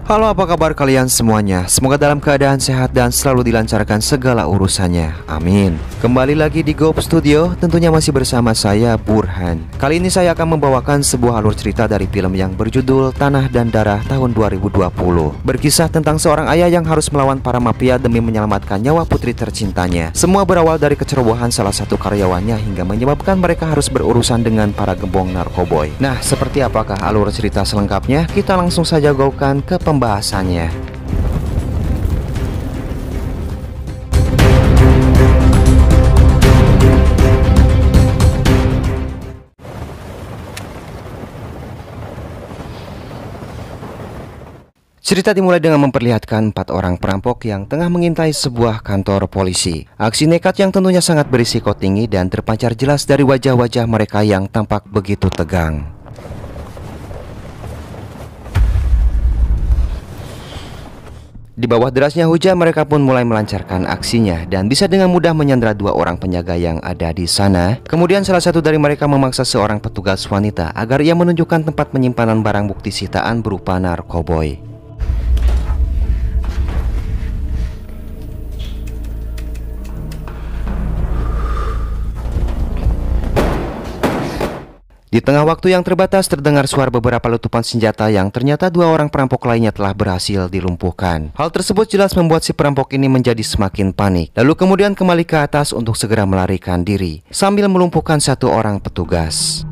Halo, apa kabar kalian semuanya? Semoga dalam keadaan sehat dan selalu dilancarkan segala urusannya. Amin. Kembali lagi di Goop Studio, tentunya masih bersama saya, Burhan. Kali ini saya akan membawakan sebuah alur cerita dari film yang berjudul Tanah dan Darah tahun 2020. Berkisah tentang seorang ayah yang harus melawan para mafia demi menyelamatkan nyawa putri tercintanya. Semua berawal dari kecerobohan salah satu karyawannya hingga menyebabkan mereka harus berurusan dengan para gembong narkoboy. Nah, seperti apakah alur cerita selengkapnya? Kita langsung saja gaukan ke pembahasannya. Cerita dimulai dengan memperlihatkan 4 orang perampok yang tengah mengintai sebuah kantor polisi. Aksi nekat yang tentunya sangat berisiko tinggi dan terpancar jelas dari wajah-wajah mereka yang tampak begitu tegang. Di bawah derasnya hujan, mereka pun mulai melancarkan aksinya dan bisa dengan mudah menyandra 2 orang penjaga yang ada di sana. Kemudian salah satu dari mereka memaksa seorang petugas wanita agar ia menunjukkan tempat penyimpanan barang bukti sitaan berupa narkoboy. Di tengah waktu yang terbatas terdengar suara beberapa letupan senjata yang ternyata 2 orang perampok lainnya telah berhasil dilumpuhkan. Hal tersebut jelas membuat si perampok ini menjadi semakin panik. Lalu kemudian kembali ke atas untuk segera melarikan diri sambil melumpuhkan 1 orang petugas.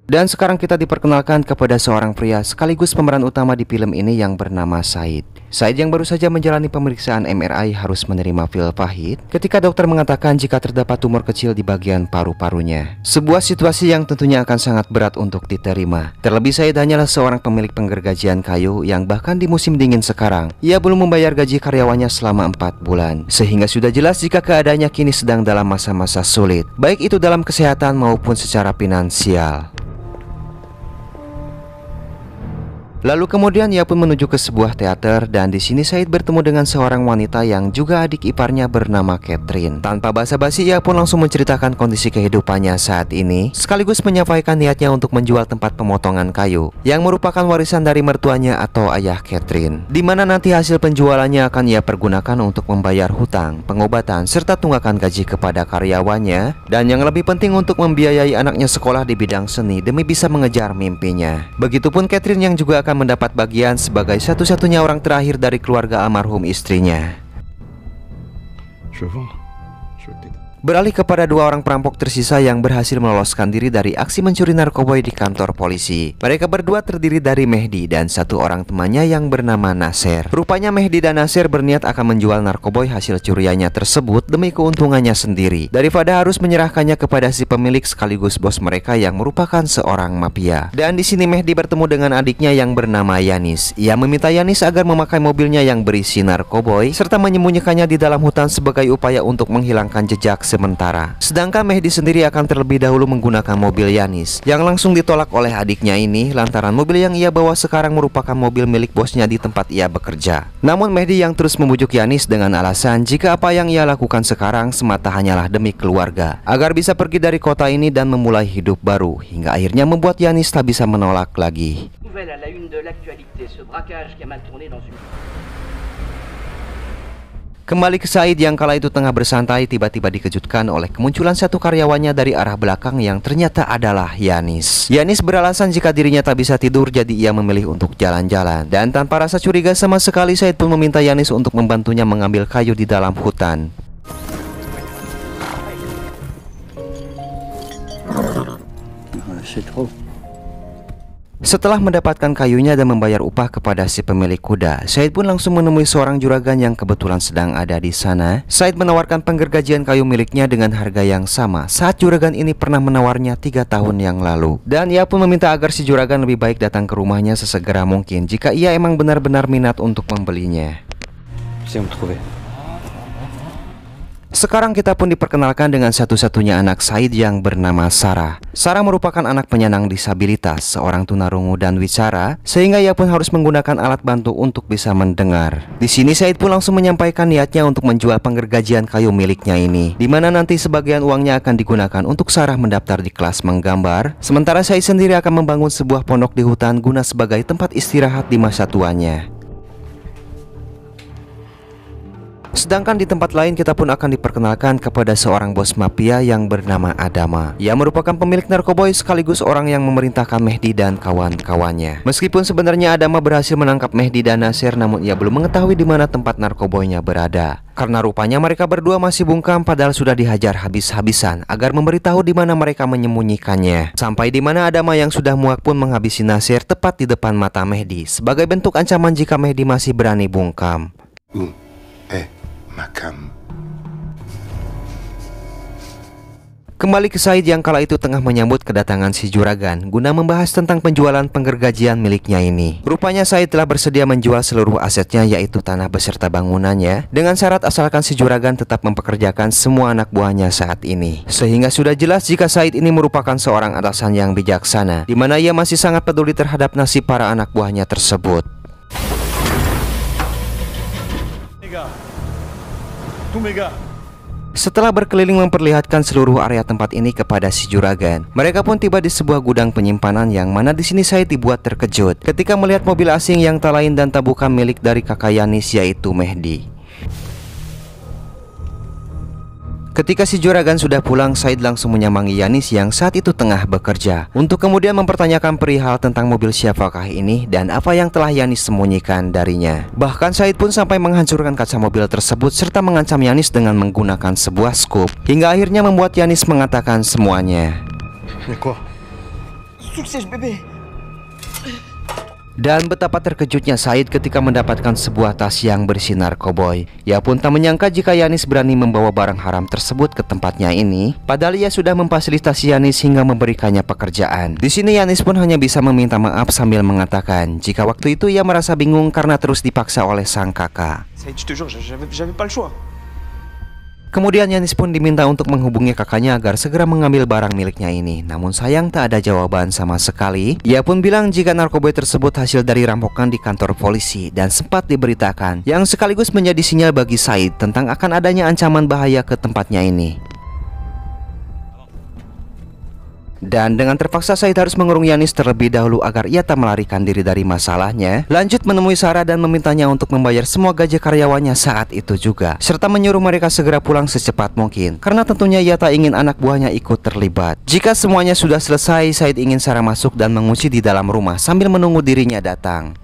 Dan sekarang kita diperkenalkan kepada seorang pria sekaligus pemeran utama di film ini yang bernama Said. Said yang baru saja menjalani pemeriksaan MRI harus menerima pil pahit ketika dokter mengatakan jika terdapat tumor kecil di bagian paru-parunya. Sebuah situasi yang tentunya akan sangat berat untuk diterima. Terlebih Said hanyalah seorang pemilik penggergajian kayu yang bahkan di musim dingin sekarang ia belum membayar gaji karyawannya selama 4 bulan. Sehingga sudah jelas jika keadaannya kini sedang dalam masa-masa sulit, baik itu dalam kesehatan maupun secara finansial. Lalu kemudian ia pun menuju ke sebuah teater dan di sini Said bertemu dengan seorang wanita yang juga adik iparnya bernama Catherine. Tanpa basa-basi ia pun langsung menceritakan kondisi kehidupannya saat ini, sekaligus menyampaikan niatnya untuk menjual tempat pemotongan kayu yang merupakan warisan dari mertuanya atau ayah Catherine, di mana nanti hasil penjualannya akan ia pergunakan untuk membayar hutang, pengobatan, serta tunggakan gaji kepada karyawannya, dan yang lebih penting untuk membiayai anaknya sekolah di bidang seni demi bisa mengejar mimpinya. Begitupun Catherine yang juga akan mendapat bagian sebagai satu-satunya orang terakhir dari keluarga almarhum istrinya. Beralih kepada 2 orang perampok tersisa yang berhasil meloloskan diri dari aksi mencuri narkoboy di kantor polisi. Mereka berdua terdiri dari Mehdi dan 1 orang temannya yang bernama Nasir. Rupanya Mehdi dan Nasir berniat akan menjual narkoboy hasil curiannya tersebut demi keuntungannya sendiri, daripada harus menyerahkannya kepada si pemilik sekaligus bos mereka yang merupakan seorang mafia. Dan di sini Mehdi bertemu dengan adiknya yang bernama Yanis. Ia meminta Yanis agar memakai mobilnya yang berisi narkoboy serta menyembunyikannya di dalam hutan sebagai upaya untuk menghilangkan jejak sementara. Sedangkan Mehdi sendiri akan terlebih dahulu menggunakan mobil Yanis yang langsung ditolak oleh adiknya ini lantaran mobil yang ia bawa sekarang merupakan mobil milik bosnya di tempat ia bekerja. Namun Mehdi yang terus membujuk Yanis dengan alasan jika apa yang ia lakukan sekarang semata hanyalah demi keluarga, agar bisa pergi dari kota ini dan memulai hidup baru, hingga akhirnya membuat Yanis tak bisa menolak lagi. Kembali ke Said yang kala itu tengah bersantai, tiba-tiba dikejutkan oleh kemunculan 1 karyawannya dari arah belakang yang ternyata adalah Yanis. Yanis beralasan jika dirinya tak bisa tidur, jadi ia memilih untuk jalan-jalan. Dan tanpa rasa curiga sama sekali, Said pun meminta Yanis untuk membantunya mengambil kayu di dalam hutan. Setelah mendapatkan kayunya dan membayar upah kepada si pemilik kuda, Said pun langsung menemui seorang juragan yang kebetulan sedang ada di sana. Said menawarkan penggergajian kayu miliknya dengan harga yang sama saat juragan ini pernah menawarnya 3 tahun yang lalu. Dan ia pun meminta agar si juragan lebih baik datang ke rumahnya sesegera mungkin jika ia emang benar-benar minat untuk membelinya. Sekarang kita pun diperkenalkan dengan satu-satunya anak Said yang bernama Sarah. Sarah merupakan anak penyandang disabilitas, seorang tunarungu dan wicara, sehingga ia pun harus menggunakan alat bantu untuk bisa mendengar. Di sini Said pun langsung menyampaikan niatnya untuk menjual penggergajian kayu miliknya ini, di mana nanti sebagian uangnya akan digunakan untuk Sarah mendaftar di kelas menggambar, sementara Said sendiri akan membangun sebuah pondok di hutan guna sebagai tempat istirahat di masa tuanya. Sedangkan di tempat lain kita pun akan diperkenalkan kepada seorang bos mafia yang bernama Adama. Ia merupakan pemilik narkoboy sekaligus orang yang memerintahkan Mehdi dan kawan-kawannya. Meskipun sebenarnya Adama berhasil menangkap Mehdi dan Nasir, namun ia belum mengetahui di mana tempat narkoboynya berada. Karena rupanya mereka berdua masih bungkam padahal sudah dihajar habis-habisan agar memberitahu di mana mereka menyembunyikannya. Sampai di mana Adama yang sudah muak pun menghabisi Nasir tepat di depan mata Mehdi sebagai bentuk ancaman jika Mehdi masih berani bungkam. Makam. Kembali ke Said yang kala itu tengah menyambut kedatangan si juragan guna membahas tentang penjualan penggergajian miliknya ini. Rupanya Said telah bersedia menjual seluruh asetnya, yaitu tanah beserta bangunannya, dengan syarat asalkan si juragan tetap mempekerjakan semua anak buahnya saat ini. Sehingga sudah jelas jika Said ini merupakan seorang atasan yang bijaksana, di mana ia masih sangat peduli terhadap nasib para anak buahnya tersebut. Setelah berkeliling memperlihatkan seluruh area tempat ini kepada si juragan, mereka pun tiba di sebuah gudang penyimpanan yang mana di sini saya dibuat terkejut ketika melihat mobil asing yang tak lain dan tak bukan milik dari kakak Yanis, yaitu Mehdi. Ketika si juragan sudah pulang, Said langsung menyambangi Yanis yang saat itu tengah bekerja untuk kemudian mempertanyakan perihal tentang mobil siapakah ini dan apa yang telah Yanis sembunyikan darinya. Bahkan Said pun sampai menghancurkan kaca mobil tersebut serta mengancam Yanis dengan menggunakan sebuah scoop, hingga akhirnya membuat Yanis mengatakan semuanya. Sukses bebe. Dan betapa terkejutnya Said ketika mendapatkan sebuah tas yang bersinar koboi. Ia pun tak menyangka jika Yanis berani membawa barang haram tersebut ke tempatnya ini, padahal ia sudah memfasilitasi Yanis hingga memberikannya pekerjaan. Di sini Yanis pun hanya bisa meminta maaf sambil mengatakan jika waktu itu ia merasa bingung karena terus dipaksa oleh sang kakak. Said, je te jure, j'avais pas le choix. Kemudian Yanis pun diminta untuk menghubungi kakaknya agar segera mengambil barang miliknya ini. Namun sayang tak ada jawaban sama sekali. Ia pun bilang jika narkoboy tersebut hasil dari rampokan di kantor polisi dan sempat diberitakan, yang sekaligus menjadi sinyal bagi Said tentang akan adanya ancaman bahaya ke tempatnya ini. Dan dengan terpaksa Said harus mengurung Yanis terlebih dahulu agar ia tak melarikan diri dari masalahnya. Lanjut menemui Sarah dan memintanya untuk membayar semua gaji karyawannya saat itu juga, serta menyuruh mereka segera pulang secepat mungkin, karena tentunya ia tak ingin anak buahnya ikut terlibat. Jika semuanya sudah selesai, Said ingin Sarah masuk dan mengunci di dalam rumah sambil menunggu dirinya datang.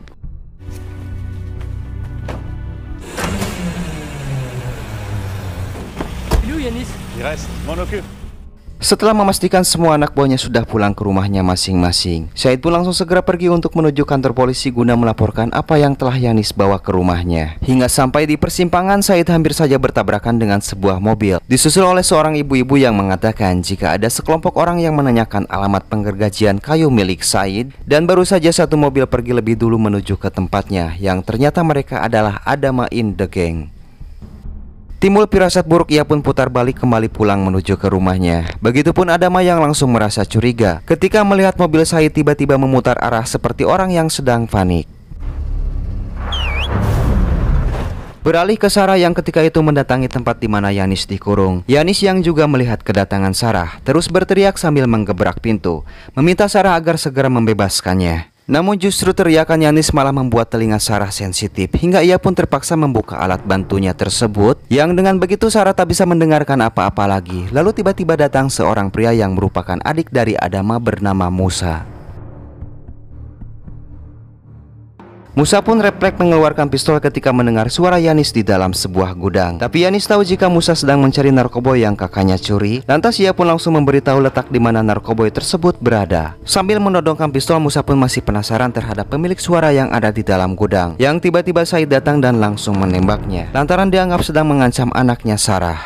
Yanis. Il reste, m'en occupe. Setelah memastikan semua anak buahnya sudah pulang ke rumahnya masing-masing, Said pun langsung segera pergi untuk menuju kantor polisi guna melaporkan apa yang telah Yanis bawa ke rumahnya. Hingga sampai di persimpangan, Said hampir saja bertabrakan dengan sebuah mobil, disusul oleh seorang ibu-ibu yang mengatakan jika ada sekelompok orang yang menanyakan alamat penggergajian kayu milik Said, dan baru saja satu mobil pergi lebih dulu menuju ke tempatnya, yang ternyata mereka adalah Adama in the gang. Timbul firasat buruk, ia pun putar balik kembali pulang menuju ke rumahnya. Begitupun Adama yang langsung merasa curiga ketika melihat mobil Said tiba-tiba memutar arah seperti orang yang sedang panik. Beralih ke Sarah yang ketika itu mendatangi tempat di mana Yanis dikurung. Yanis yang juga melihat kedatangan Sarah terus berteriak sambil menggebrak pintu, meminta Sarah agar segera membebaskannya. Namun justru teriakan Yanis malah membuat telinga Sarah sensitif hingga ia pun terpaksa membuka alat bantunya tersebut, yang dengan begitu Sarah tak bisa mendengarkan apa-apa lagi. Lalu tiba-tiba datang seorang pria yang merupakan adik dari Adama bernama Musa. Musa pun refleks mengeluarkan pistol ketika mendengar suara Yanis di dalam sebuah gudang. Tapi Yanis tahu jika Musa sedang mencari narkoboy yang kakaknya curi. Lantas ia pun langsung memberitahu letak di mana narkoboy tersebut berada. Sambil menodongkan pistol, Musa pun masih penasaran terhadap pemilik suara yang ada di dalam gudang, yang tiba-tiba Said datang dan langsung menembaknya lantaran dianggap sedang mengancam anaknya Sarah.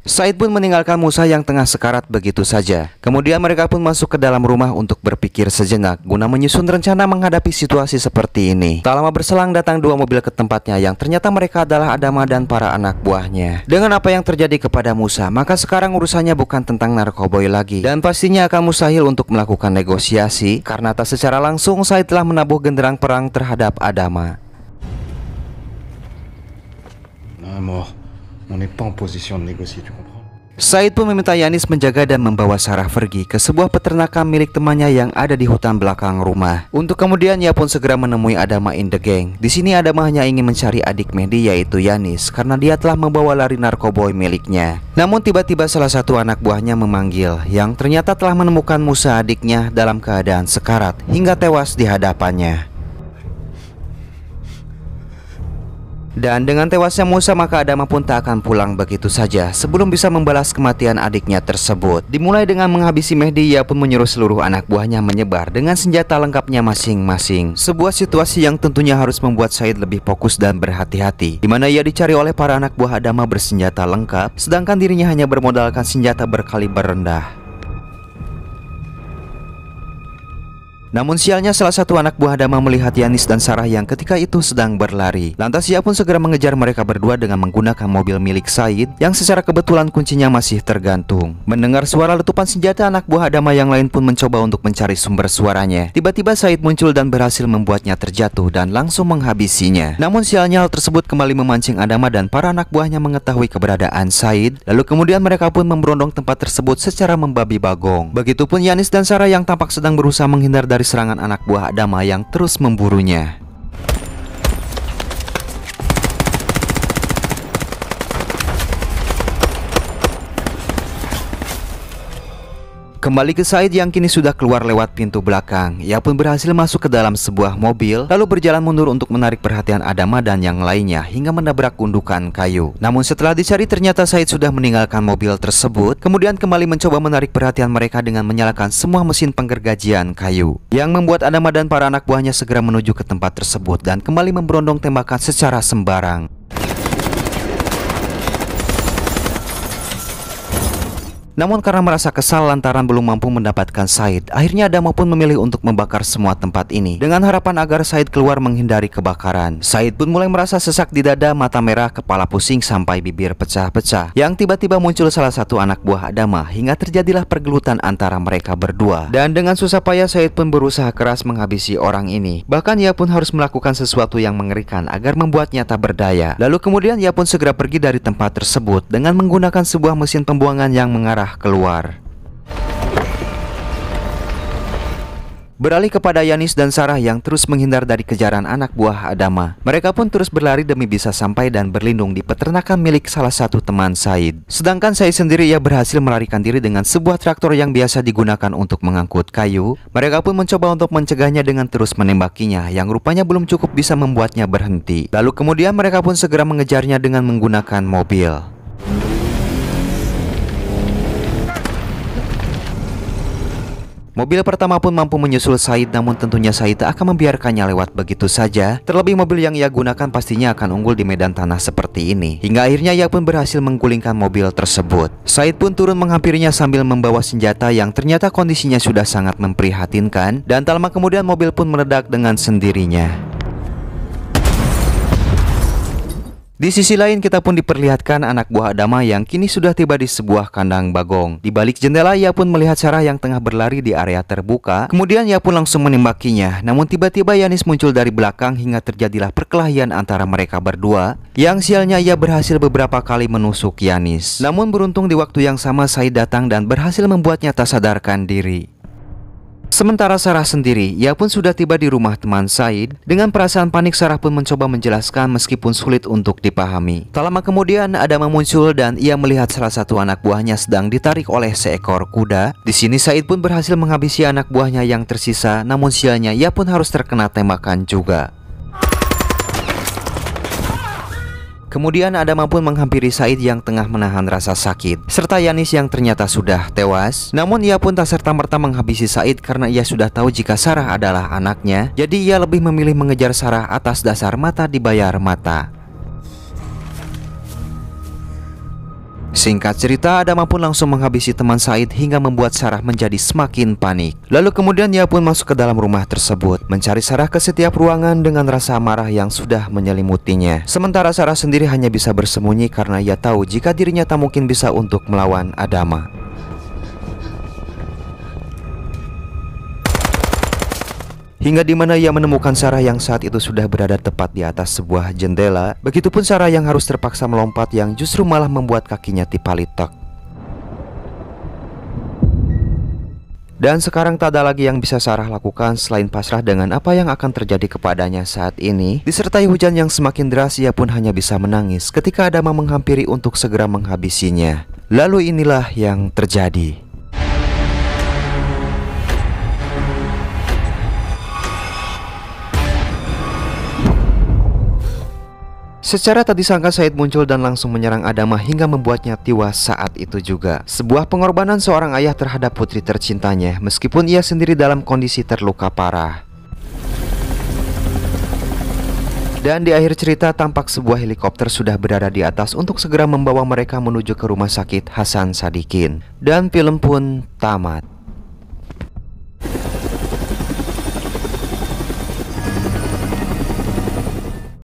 Said pun meninggalkan Musa yang tengah sekarat begitu saja. Kemudian mereka pun masuk ke dalam rumah untuk berpikir sejenak guna menyusun rencana menghadapi situasi seperti ini. Tak lama berselang datang dua mobil ke tempatnya yang ternyata mereka adalah Adama dan para anak buahnya. Dengan apa yang terjadi kepada Musa, maka sekarang urusannya bukan tentang narkoboy lagi, dan pastinya akan mustahil untuk melakukan negosiasi karena tak secara langsung Said telah menabuh genderang perang terhadap Adama. On n'est pas en position de négocier, tu comprends? Said pun meminta Yanis menjaga dan membawa Sarah pergi ke sebuah peternakan milik temannya yang ada di hutan belakang rumah. Untuk kemudian ia pun segera menemui Adama in the gang. Di sini Adama hanya ingin mencari adik Mehdi yaitu Yanis karena dia telah membawa lari narkoboy miliknya. Namun tiba-tiba salah satu anak buahnya memanggil yang ternyata telah menemukan Musa adiknya dalam keadaan sekarat hingga tewas di hadapannya. Dan dengan tewasnya Musa maka Adama pun tak akan pulang begitu saja sebelum bisa membalas kematian adiknya tersebut. Dimulai dengan menghabisi Mehdi, ia pun menyuruh seluruh anak buahnya menyebar dengan senjata lengkapnya masing-masing. Sebuah situasi yang tentunya harus membuat Said lebih fokus dan berhati-hati, di mana ia dicari oleh para anak buah Adama bersenjata lengkap, sedangkan dirinya hanya bermodalkan senjata berkaliber rendah. Namun sialnya salah satu anak buah Adama melihat Yanis dan Sarah yang ketika itu sedang berlari. Lantas ia pun segera mengejar mereka berdua dengan menggunakan mobil milik Said yang secara kebetulan kuncinya masih tergantung. Mendengar suara letupan senjata, anak buah Adama yang lain pun mencoba untuk mencari sumber suaranya. Tiba-tiba Said muncul dan berhasil membuatnya terjatuh dan langsung menghabisinya. Namun sialnya hal tersebut kembali memancing Adama dan para anak buahnya mengetahui keberadaan Said. Lalu kemudian mereka pun memberondong tempat tersebut secara membabi bagong. Begitupun Yanis dan Sarah yang tampak sedang berusaha menghindar dari serangan anak buah Adama yang terus memburunya. Kembali ke Said yang kini sudah keluar lewat pintu belakang. Ia pun berhasil masuk ke dalam sebuah mobil, lalu berjalan mundur untuk menarik perhatian Adama dan yang lainnya hingga menabrak gundukan kayu. Namun setelah dicari ternyata Said sudah meninggalkan mobil tersebut, kemudian kembali mencoba menarik perhatian mereka dengan menyalakan semua mesin penggergajian kayu, yang membuat Adama dan para anak buahnya segera menuju ke tempat tersebut dan kembali memberondong tembakan secara sembarang. Namun karena merasa kesal lantaran belum mampu mendapatkan Said, akhirnya Adama pun memilih untuk membakar semua tempat ini dengan harapan agar Said keluar menghindari kebakaran. Said pun mulai merasa sesak di dada, mata merah, kepala pusing sampai bibir pecah-pecah. Yang tiba-tiba muncul salah satu anak buah Adama hingga terjadilah pergelutan antara mereka berdua. Dan dengan susah payah Said pun berusaha keras menghabisi orang ini. Bahkan ia pun harus melakukan sesuatu yang mengerikan agar membuatnya tak berdaya. Lalu kemudian ia pun segera pergi dari tempat tersebut dengan menggunakan sebuah mesin pembuangan yang mengarah keluar. Beralih kepada Yanis dan Sarah yang terus menghindar dari kejaran anak buah Adama. Mereka pun terus berlari demi bisa sampai dan berlindung di peternakan milik salah satu teman Said. Sedangkan Said sendiri ia berhasil melarikan diri dengan sebuah traktor yang biasa digunakan untuk mengangkut kayu. Mereka pun mencoba untuk mencegahnya dengan terus menembakinya, yang rupanya belum cukup bisa membuatnya berhenti. Lalu kemudian mereka pun segera mengejarnya dengan menggunakan mobil. Mobil pertama pun mampu menyusul Said, namun tentunya Said tak akan membiarkannya lewat begitu saja. Terlebih mobil yang ia gunakan pastinya akan unggul di medan tanah seperti ini. Hingga akhirnya ia pun berhasil menggulingkan mobil tersebut. Said pun turun menghampirinya sambil membawa senjata yang ternyata kondisinya sudah sangat memprihatinkan. Dan tak lama kemudian mobil pun meledak dengan sendirinya. Di sisi lain kita pun diperlihatkan anak buah Adama yang kini sudah tiba di sebuah kandang bagong. Di balik jendela ia pun melihat Sarah yang tengah berlari di area terbuka. Kemudian ia pun langsung menembakinya. Namun tiba-tiba Yanis muncul dari belakang hingga terjadilah perkelahian antara mereka berdua. Yang sialnya ia berhasil beberapa kali menusuk Yanis. Namun beruntung di waktu yang sama Said datang dan berhasil membuatnya tak sadarkan diri. Sementara Sarah sendiri, ia pun sudah tiba di rumah teman Said. Dengan perasaan panik, Sarah pun mencoba menjelaskan meskipun sulit untuk dipahami. Tak lama kemudian Adama muncul dan ia melihat salah satu anak buahnya sedang ditarik oleh seekor kuda. Di sini Said pun berhasil menghabisi anak buahnya yang tersisa, namun sialnya ia pun harus terkena tembakan juga. Kemudian Adama pun menghampiri Said yang tengah menahan rasa sakit, serta Yanis yang ternyata sudah tewas. Namun ia pun tak serta-merta menghabisi Said karena ia sudah tahu jika Sarah adalah anaknya. Jadi ia lebih memilih mengejar Sarah atas dasar mata dibayar mata. Singkat cerita, Adama pun langsung menghabisi teman Said hingga membuat Sarah menjadi semakin panik. Lalu kemudian ia pun masuk ke dalam rumah tersebut, mencari Sarah ke setiap ruangan dengan rasa marah yang sudah menyelimutinya. Sementara Sarah sendiri hanya bisa bersembunyi karena ia tahu jika dirinya tak mungkin bisa untuk melawan Adama. Hingga dimana ia menemukan Sarah yang saat itu sudah berada tepat di atas sebuah jendela. Begitupun Sarah yang harus terpaksa melompat yang justru malah membuat kakinya tipalitek. Dan sekarang tak ada lagi yang bisa Sarah lakukan selain pasrah dengan apa yang akan terjadi kepadanya saat ini. Disertai hujan yang semakin deras, ia pun hanya bisa menangis ketika Adama menghampiri untuk segera menghabisinya. Lalu inilah yang terjadi. Secara tak disangka Said muncul dan langsung menyerang Adama hingga membuatnya tewas saat itu juga. Sebuah pengorbanan seorang ayah terhadap putri tercintanya meskipun ia sendiri dalam kondisi terluka parah. Dan di akhir cerita tampak sebuah helikopter sudah berada di atas untuk segera membawa mereka menuju ke rumah sakit Hasan Sadikin. Dan film pun tamat.